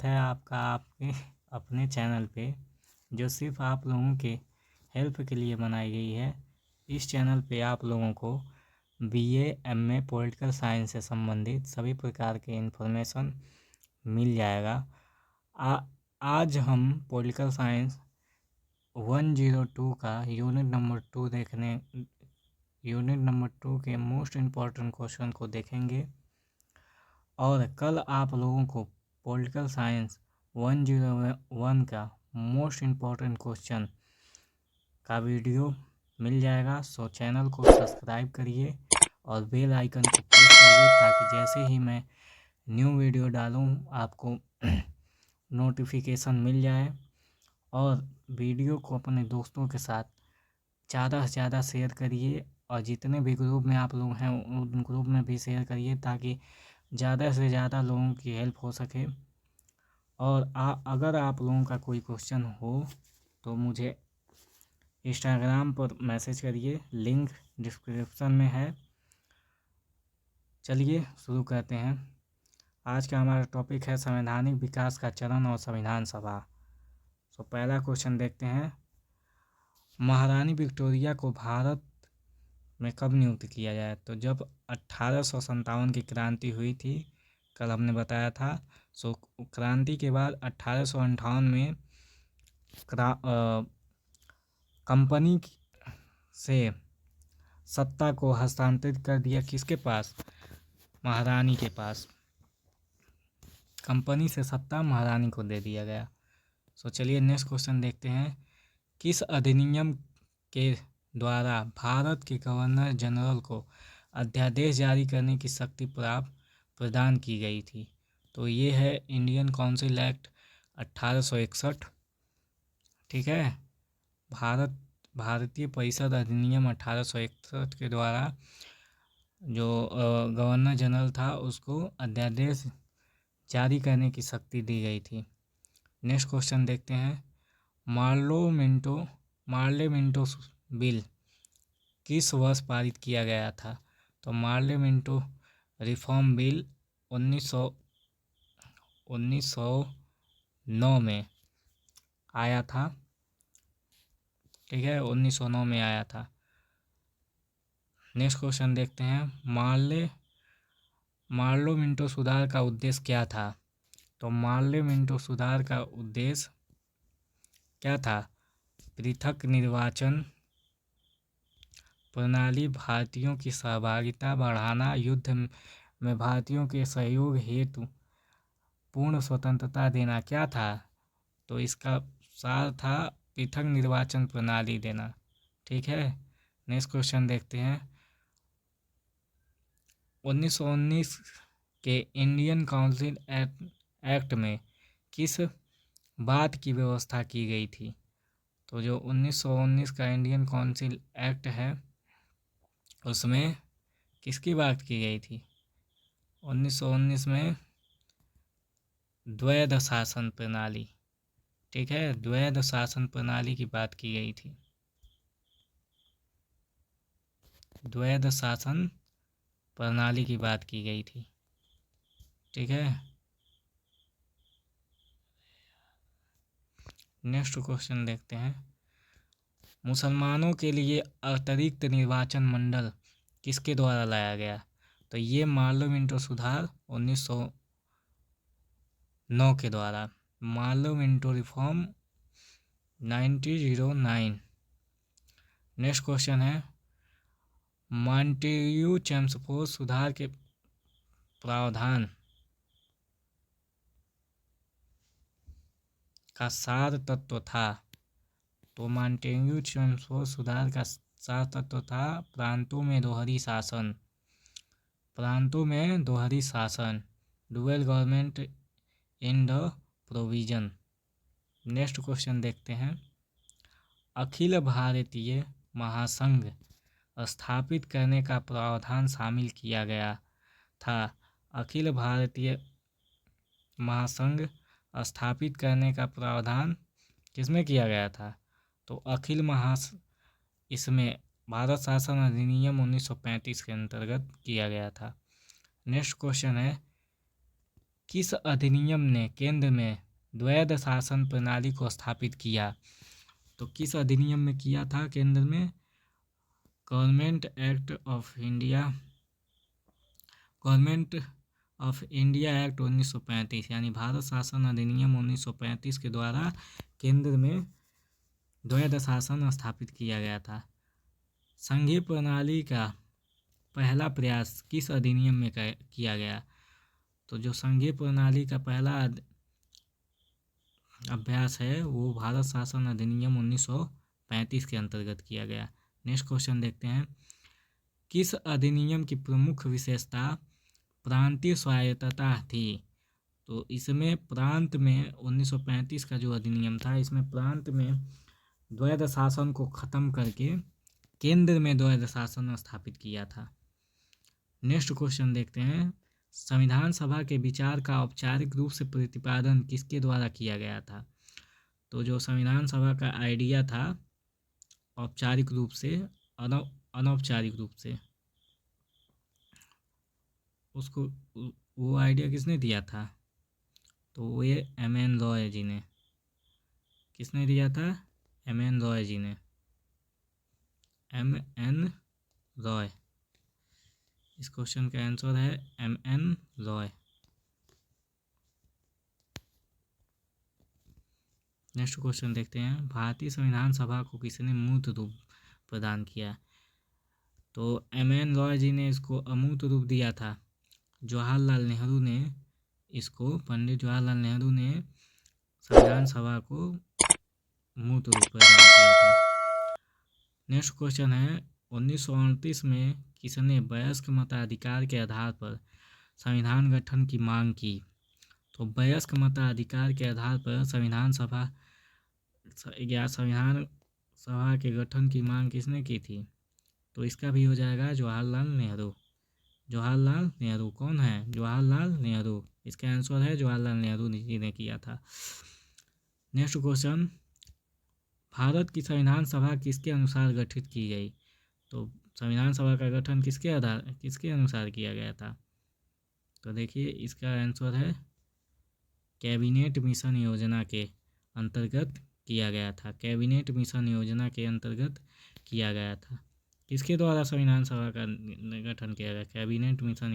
स्वागत है आपका आपके अपने चैनल पे, जो सिर्फ आप लोगों के हेल्प के लिए बनाई गई है। इस चैनल पे आप लोगों को बीए, एमए पॉलिटिकल साइंस से संबंधित सभी प्रकार के इन्फॉर्मेशन मिल जाएगा। आज हम पॉलिटिकल साइंस 102 का यूनिट नंबर 2 के मोस्ट इम्पॉर्टेंट क्वेश्चन को देखेंगे। और कल आप लोगों को पॉलिटिकल साइंस 101 का मोस्ट इम्पॉर्टेंट क्वेश्चन का वीडियो मिल जाएगा। सो चैनल को सब्सक्राइब करिए और बेल आइकन को प्रेस करिए ताकि जैसे ही मैं न्यू वीडियो डालूं आपको नोटिफिकेशन मिल जाए। और वीडियो को अपने दोस्तों के साथ ज़्यादा से ज़्यादा शेयर करिए और जितने भी ग्रुप में आप लोग हैं उन ग्रुप में भी शेयर करिए ताकि ज़्यादा से ज़्यादा लोगों की हेल्प हो सके। और अगर आप लोगों का कोई क्वेश्चन हो तो मुझे इंस्टाग्राम पर मैसेज करिए, लिंक डिस्क्रिप्शन में है। चलिए शुरू करते हैं। आज का हमारा टॉपिक है संवैधानिक विकास का चरण और संविधान सभा। तो पहला क्वेश्चन देखते हैं, महारानी विक्टोरिया को भारत में कब नियुक्त किया जाए? तो जब 1857 की क्रांति हुई थी, कल हमने बताया था। सो क्रांति के बाद 1858 में कंपनी से सत्ता को हस्तांतरित कर दिया किसके पास? महारानी के पास। कंपनी से सत्ता महारानी को दे दिया गया। सो चलिए नेक्स्ट क्वेश्चन देखते हैं, किस अधिनियम के द्वारा भारत के गवर्नर जनरल को अध्यादेश जारी करने की शक्ति प्रदान की गई थी? तो ये है इंडियन काउंसिल एक्ट 1861। ठीक है, भारतीय परिषद अधिनियम 1861 के द्वारा जो गवर्नर जनरल था उसको अध्यादेश जारी करने की शक्ति दी गई थी। नेक्स्ट क्वेश्चन देखते हैं, मार्लेमिंटो बिल किस वर्ष पारित किया गया था? तो मार्लेमिंटो रिफॉर्म बिल 1909 में आया था। ठीक है, 1909 में आया था। नेक्स्ट क्वेश्चन देखते हैं, मार्लेमिंटो सुधार का उद्देश्य क्या था? तो मार्लेमिंटो सुधार का उद्देश्य क्या था? पृथक निर्वाचन प्रणाली, भारतीयों की सहभागिता बढ़ाना, युद्ध में भारतीयों के सहयोग हेतु पूर्ण स्वतंत्रता देना। क्या था? तो इसका सार था पृथक निर्वाचन प्रणाली देना। ठीक है, नेक्स्ट क्वेश्चन देखते हैं, 1919 के इंडियन काउंसिल एक्ट में किस बात की व्यवस्था की गई थी? तो जो 1919 का इंडियन काउंसिल एक्ट है उसमें किसकी बात की गई थी? 1919 में द्वैध शासन प्रणाली। ठीक है, द्वैध शासन प्रणाली की बात की गई थी। द्वैध शासन प्रणाली की बात की गई थी। ठीक है, नेक्स्ट क्वेश्चन देखते हैं, मुसलमानों के लिए अतिरिक्त निर्वाचन मंडल किसके द्वारा लाया गया? तो ये मार्लेमिंटो सुधार 1909 के द्वारा, मार्लेमिंटो रिफॉर्म 1909। नेक्स्ट क्वेश्चन है, मॉन्टेग्यू चेम्सफोर्ड सुधार के प्रावधान का सार तत्व था? तो मॉन्टेग्यू चेम्सफोर्ड सुधार का सार तत्व था प्रांतों में दोहरी शासन, dual government in the provision. Next question देखते हैं, अखिल भारतीय महासंघ स्थापित करने का प्रावधान शामिल किया गया था। अखिल भारतीय महासंघ स्थापित करने का प्रावधान किसमें किया गया था? तो इसमें भारत शासन अधिनियम 1935 के अंतर्गत किया गया था। नेक्स्ट क्वेश्चन है, किस अधिनियम ने केंद्र में द्वैध शासन प्रणाली को स्थापित किया? तो किस अधिनियम में किया था केंद्र में? गवर्नमेंट ऑफ इंडिया एक्ट 1935 यानी भारत शासन अधिनियम 1935 के द्वारा केंद्र में द्वैध शासन स्थापित किया गया था। संघीय प्रणाली का पहला प्रयास किस अधिनियम में किया गया? तो जो संघीय प्रणाली का पहला अभ्यास है वो भारत शासन अधिनियम 1935 के अंतर्गत किया गया। नेक्स्ट क्वेश्चन देखते हैं। किस अधिनियम की प्रमुख विशेषता प्रांतीय स्वायत्तता थी? तो इसमें प्रांत में 1935 का जो अधिनियम था इसमें प्रांत में द्वैध शासन को खत्म करके केंद्र में द्वैध शासन स्थापित किया था। नेक्स्ट क्वेश्चन देखते हैं। संविधान सभा के विचार का औपचारिक रूप से प्रतिपादन किसके द्वारा किया गया था? तो जो संविधान सभा का आइडिया था औपचारिक रूप से अनौपचारिक रूप से उसको वो आइडिया किसने दिया था? तो ये M.N. रॉय जी ने। किसने दिया था? M.N. रॉय जी ने। M.N. रॉय। इस क्वेश्चन का आंसर है M.N. रॉय। नेक्स्ट क्वेश्चन देखते हैं। भारतीय संविधान सभा को किसने मूर्त रूप प्रदान किया? तो M.N. रॉय जी ने इसको अमूर्त रूप दिया था। जवाहरलाल नेहरू ने इसको, पंडित जवाहरलाल नेहरू ने संविधान सभा को मूर्त रूप प्रदान किया था। नेक्स्ट क्वेश्चन है। 1938 में किसने वयस्क मताधिकार के आधार पर संविधान गठन की मांग की? तो वयस्क मताधिकार के आधार पर संविधान सभा के गठन की मांग किसने की थी? तो इसका भी हो जाएगा जवाहरलाल नेहरू। जवाहरलाल नेहरू कौन है? जवाहरलाल नेहरू। इसका आंसर है जवाहरलाल नेहरू जी ने किया था। Next question. भारत की संविधान सभा किसके अनुसार गठित की गई? तो संविधान सभा का गठन किसके अनुसार किया गया था? तो देखिए इसका आंसर है कैबिनेट मिशन योजना के अंतर्गत किया गया था। कैबिनेट मिशन योजना के अंतर्गत किया गया था। किसके द्वारा संविधान सभा का गठन किया गया? कैबिनेट मिशन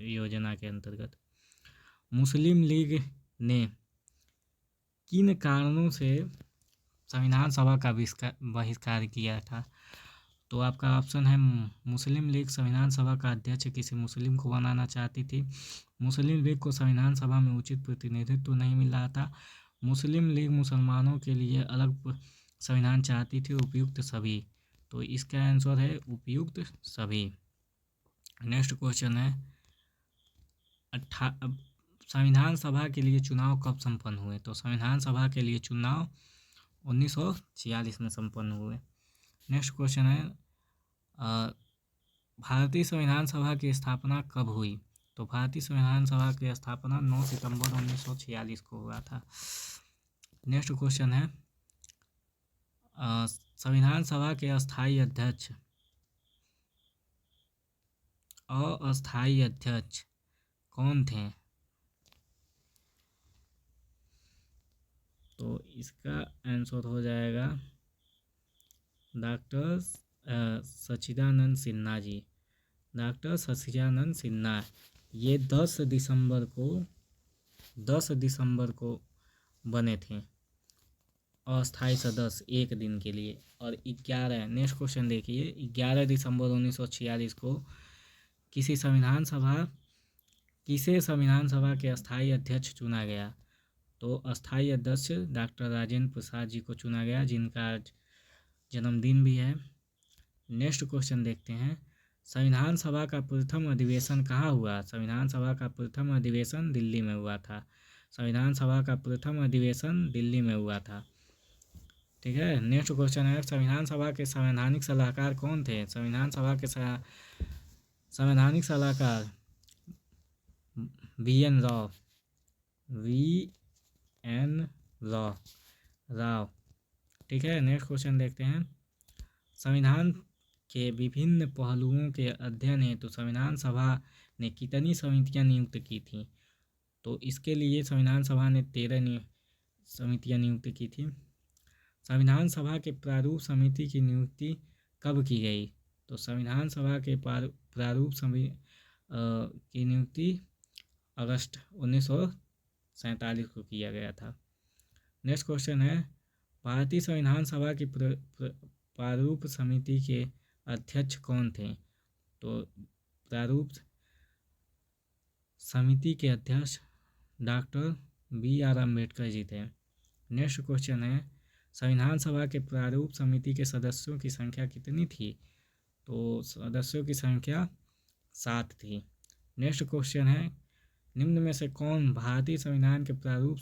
योजना के अंतर्गत। मुस्लिम लीग ने किन कारणों से संविधान सभा का बहिष्कार किया था? तो आपका ऑप्शन है मुस्लिम लीग संविधान सभा का अध्यक्ष किसी मुस्लिम को बनाना चाहती थी। मुस्लिम लीग को संविधान सभा में उचित प्रतिनिधित्व नहीं मिल रहा था। मुस्लिम लीग मुसलमानों के लिए अलग संविधान चाहती थी। उपयुक्त सभी। तो इसका आंसर है उपयुक्त सभी। नेक्स्ट क्वेश्चन है। संविधान सभा के लिए चुनाव कब संपन्न हुए? तो संविधान सभा के लिए चुनाव 1946 में संपन्न हुए। नेक्स्ट क्वेश्चन है। भारतीय संविधान सभा की स्थापना कब हुई? तो भारतीय संविधान सभा की स्थापना 9 सितंबर 1946 को हुआ था। नेक्स्ट क्वेश्चन है। संविधान सभा के अस्थायी अध्यक्ष कौन थे? तो इसका आंसर हो जाएगा डॉक्टर सच्चिदानंद सिन्हा जी। डॉक्टर सच्चिदानंद सिन्हा। ये 10 दिसंबर को बने थे अस्थायी सदस्य एक दिन के लिए। और 11 नेक्स्ट क्वेश्चन देखिए। 11 दिसंबर 1946 को किसे संविधान सभा के अस्थायी अध्यक्ष चुना गया? तो अस्थायी अध्यक्ष डॉक्टर राजेंद्र प्रसाद जी को चुना गया, जिनका जन्मदिन भी है। नेक्स्ट क्वेश्चन देखते हैं। संविधान सभा का प्रथम अधिवेशन कहाँ हुआ? संविधान सभा का प्रथम अधिवेशन दिल्ली में हुआ था। संविधान सभा का प्रथम अधिवेशन दिल्ली में हुआ था। ठीक है। नेक्स्ट क्वेश्चन है। संविधान सभा के संवैधानिक सलाहकार कौन थे? संविधान सभा के संवैधानिक सलाहकार V.N. राव। ठीक है। नेक्स्ट क्वेश्चन देखते हैं। संविधान के विभिन्न पहलुओं के अध्ययन हेतु संविधान सभा ने कितनी समितियां नियुक्त की थी? तो इसके लिए संविधान सभा ने 13 समितियाँ नियुक्त की थी। संविधान सभा के प्रारूप समिति की नियुक्ति कब की गई? तो संविधान सभा के प्रारूप समिति की नियुक्ति अगस्त 1947 को किया गया था। नेक्स्ट क्वेश्चन है, भारतीय संविधान सभा की प्रारूप समिति के अध्यक्ष कौन थे? तो प्रारूप समिति के अध्यक्ष डॉक्टर B.R. अम्बेडकर जी थे। नेक्स्ट क्वेश्चन है, संविधान सभा के प्रारूप समिति के सदस्यों की संख्या कितनी थी? तो सदस्यों की संख्या 7 थी। नेक्स्ट क्वेश्चन है, निम्न में से कौन भारतीय संविधान के प्रारूप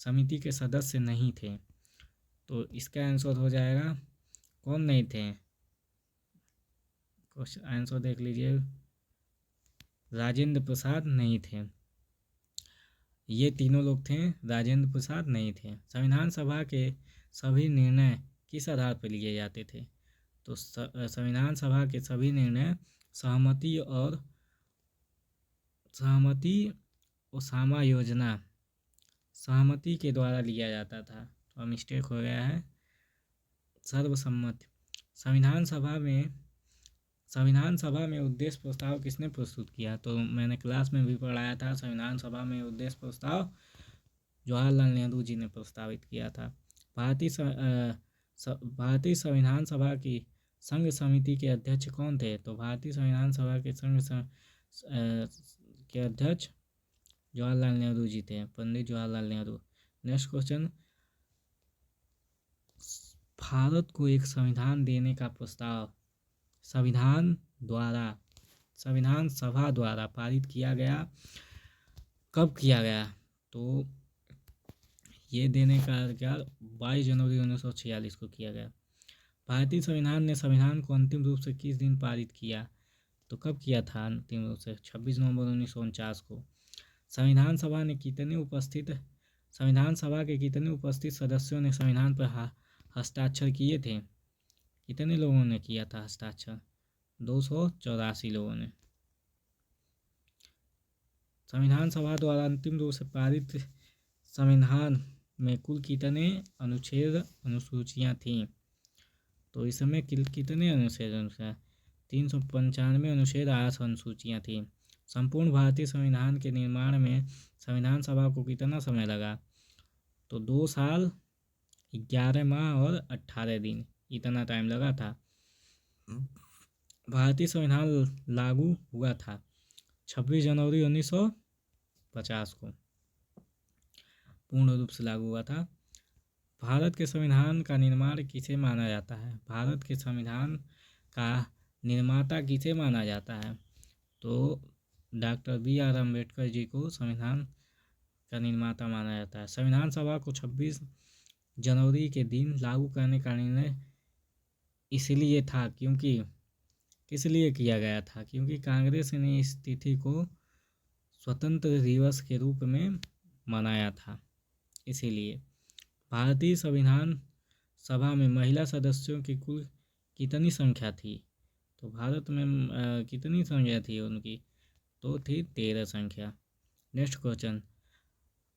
समिति के सदस्य नहीं थे? तो इसका आंसर हो जाएगा, कौन नहीं थे? क्वेश्चन आंसर देख लीजिए, राजेंद्र प्रसाद नहीं थे। ये तीनों लोग थे, राजेंद्र प्रसाद नहीं थे। संविधान सभा के सभी निर्णय किस आधार पर लिए जाते थे? तो संविधान सभा के सभी निर्णय सहमति और ओसामा योजना सहमति के द्वारा लिया जाता था। तो मिस्टेक हो गया है, सर्वसम्मति। संविधान सभा में उद्देश्य प्रस्ताव किसने प्रस्तुत किया? तो मैंने क्लास में भी पढ़ाया था, संविधान सभा में उद्देश्य प्रस्ताव जवाहरलाल नेहरू जी ने प्रस्तावित किया था। भारतीय संविधान सभा की संघ समिति के अध्यक्ष कौन थे? तो भारतीय संविधान सभा के संघ के अध्यक्ष जवाहरलाल नेहरू जी थे, पंडित जवाहरलाल नेहरू। नेक्स्ट क्वेश्चन, भारत को एक संविधान देने का प्रस्ताव संविधान सभा द्वारा पारित किया गया, कब किया गया? तो ये देने का क्या 22 जनवरी 1946 को किया गया। भारतीय संविधान ने संविधान को अंतिम रूप से किस दिन पारित किया? तो कब किया था अंतिम रूप से? 26 नवंबर 1949 को। संविधान सभा के कितने उपस्थित सदस्यों ने संविधान पर हस्ताक्षर किए थे? कितने लोगों ने किया था हस्ताक्षर? 284 लोगों ने। संविधान सभा द्वारा अंतिम रूप से पारित संविधान में कुल कितने अनुसूचियाँ थीं? तो इस समय कितने अनुच्छेद? 395 अनुच्छेद 8 अनुसूचियाँ थीं। संपूर्ण भारतीय संविधान के निर्माण में संविधान सभा को कितना समय लगा? तो 2 साल 11 माह और 18 दिन, इतना टाइम लगा था। भारतीय संविधान लागू हुआ था 26 जनवरी 1950 को, पूर्ण रूप से लागू हुआ था। भारत के संविधान का निर्माण किसे माना जाता है? भारत के संविधान का निर्माता किसे माना जाता है? तो डॉक्टर B.R. अम्बेडकर जी को संविधान का निर्माता माना जाता है। संविधान सभा को 26 जनवरी के दिन लागू करने का निर्णय इसलिए था क्योंकि किस लिए किया गया था? क्योंकि कांग्रेस ने इस तिथि को स्वतंत्र दिवस के रूप में मनाया था, इसीलिए। भारतीय संविधान सभा में महिला सदस्यों की कुल कितनी संख्या थी? तो भारत में कितनी संख्या थी उनकी? तो थी 13 संख्या। नेक्स्ट क्वेश्चन,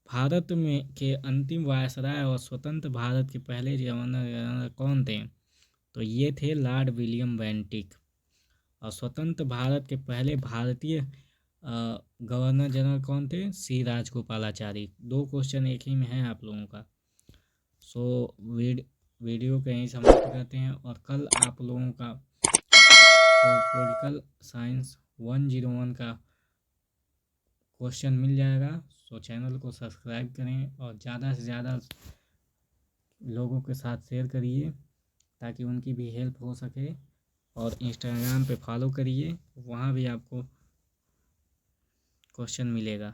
भारत में के अंतिम वायसराय और स्वतंत्र भारत के पहले गवर्नर कौन थे? तो ये थे लॉर्ड विलियम बेंटिक। और स्वतंत्र भारत के पहले भारतीय गवर्नर जनरल कौन थे? C. राजगोपालाचारी। 2 क्वेश्चन एक ही में है आप लोगों का। सो वीडियो को यहीं समाप्त करते हैं और कल आप लोगों का पॉलिटिकल साइंस 101 का क्वेश्चन मिल जाएगा। सो चैनल को सब्सक्राइब करें और ज़्यादा से ज़्यादा लोगों के साथ शेयर करिए ताकि उनकी भी हेल्प हो सके। और इंस्टाग्राम पे फॉलो करिए, वहाँ भी आपको क्वेश्चन मिलेगा।